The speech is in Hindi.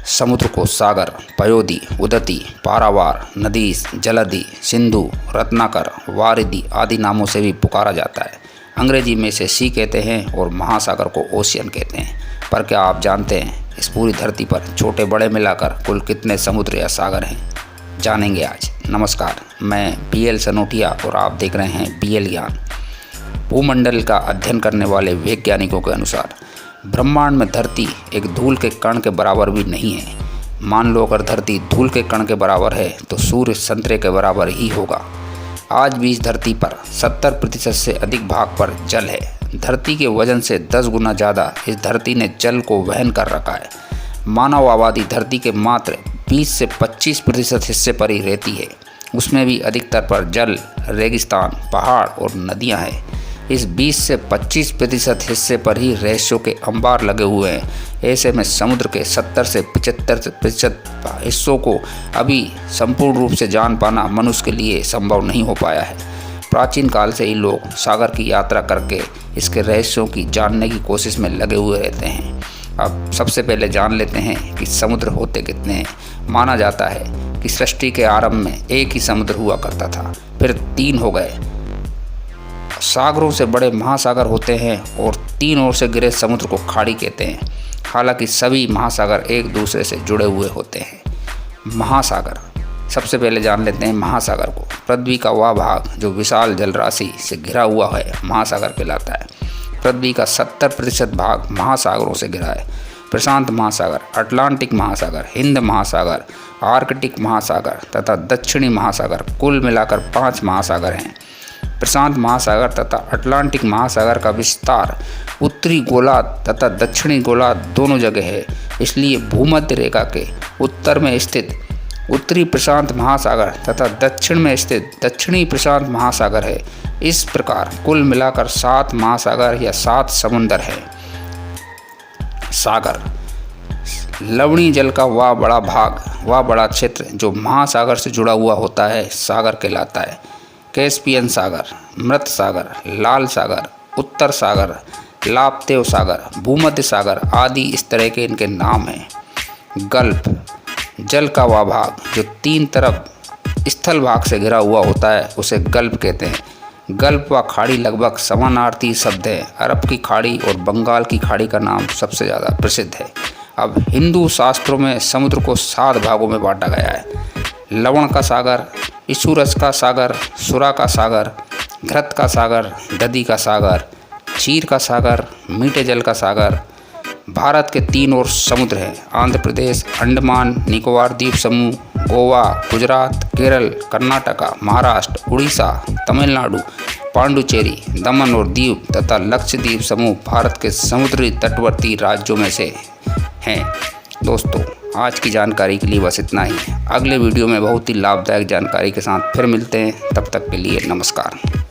समुद्र को सागर, पयोधी, उदती, पारावार, नदीस, जलधि, सिंधु, रत्नाकर, वारिधि आदि नामों से भी पुकारा जाता है। अंग्रेजी में इसे सी कहते हैं और महासागर को ओशियन कहते हैं। पर क्या आप जानते हैं इस पूरी धरती पर छोटे बड़े मिलाकर कुल कितने समुद्र या सागर हैं? जानेंगे आज। नमस्कार, मैं BL सनोटिया और आप देख रहे हैं BL ज्ञान। भूमंडल का अध्ययन करने वाले वैज्ञानिकों के अनुसार ब्रह्मांड में धरती एक धूल के कण के बराबर भी नहीं है। मान लो अगर धरती धूल के कण के बराबर है तो सूर्य संतरे के बराबर ही होगा। आज भी इस धरती पर 70% से अधिक भाग पर जल है। धरती के वजन से 10 गुना ज़्यादा इस धरती ने जल को वहन कर रखा है। मानव आबादी धरती के मात्र 20 से 25% हिस्से पर ही रहती है। उसमें भी अधिकतर पर जल, रेगिस्तान, पहाड़ और नदियां हैं। इस 20 से 25% हिस्से पर ही रहस्यों के अंबार लगे हुए हैं। ऐसे में समुद्र के 70 से 75% हिस्सों को अभी संपूर्ण रूप से जान पाना मनुष्य के लिए संभव नहीं हो पाया है। प्राचीन काल से ही लोग सागर की यात्रा करके इसके रहस्यों की जानने की कोशिश में लगे हुए रहते हैं। अब सबसे पहले जान लेते हैं कि समुद्र होते कितने हैं। माना जाता है कि सृष्टि के आरंभ में एक ही समुद्र हुआ करता था, फिर 3 हो गए। सागरों से बड़े महासागर होते हैं और 3 ओर से घिरे समुद्र को खाड़ी कहते हैं। हालांकि सभी महासागर एक दूसरे से जुड़े हुए होते हैं। महासागर, सबसे पहले जान लेते हैं महासागर को। पृथ्वी का वह भाग जो विशाल जलराशि से घिरा हुआ है महासागर कहलाता है। पृथ्वी का 70% भाग महासागरों से घिरा है। प्रशांत महासागर, अटलांटिक महासागर, हिंद महासागर, आर्कटिक महासागर तथा दक्षिणी महासागर, कुल मिलाकर 5 महासागर हैं। प्रशांत महासागर तथा अटलांटिक महासागर का विस्तार उत्तरी गोलार्ध तथा दक्षिणी गोलार्ध दोनों जगह है। इसलिए भूमध्य रेखा के उत्तर में स्थित उत्तरी प्रशांत महासागर तथा दक्षिण में स्थित दक्षिणी प्रशांत महासागर है। इस प्रकार कुल मिलाकर 7 महासागर या 7 समुंदर है। सागर, लवणीय जल का वह बड़ा भाग, वह बड़ा क्षेत्र जो महासागर से जुड़ा हुआ होता है, सागर कहलाता है। कैस्पियन सागर, मृत सागर, लाल सागर, उत्तर सागर, लाप्तेव सागर, भूमध्य सागर आदि इस तरह के इनके नाम हैं। गल्फ, जल का वह भाग जो 3 तरफ स्थल भाग से घिरा हुआ होता है उसे गल्फ कहते हैं। गल्फ व खाड़ी लगभग समानार्थी शब्द हैं। अरब की खाड़ी और बंगाल की खाड़ी का नाम सबसे ज़्यादा प्रसिद्ध है। अब हिंदू शास्त्रों में समुद्र को 7 भागों में बांटा गया है। लवण का सागर, इसूरस का सागर, सुरा का सागर, घृत का सागर, दधि का सागर, क्षीर का सागर, मीठे जल का सागर। भारत के 3 और समुद्र हैं। आंध्र प्रदेश, अंडमान निकोबार द्वीप समूह, गोवा, गुजरात, केरल, कर्नाटका, महाराष्ट्र, उड़ीसा, तमिलनाडु, पांडुचेरी, दमन और दीव तथा लक्षद्वीप समूह भारत के समुद्री तटवर्ती राज्यों में से हैं। दोस्तों, आज की जानकारी के लिए बस इतना ही। अगले वीडियो में बहुत ही लाभदायक जानकारी के साथ फिर मिलते हैं। तब तक के लिए नमस्कार।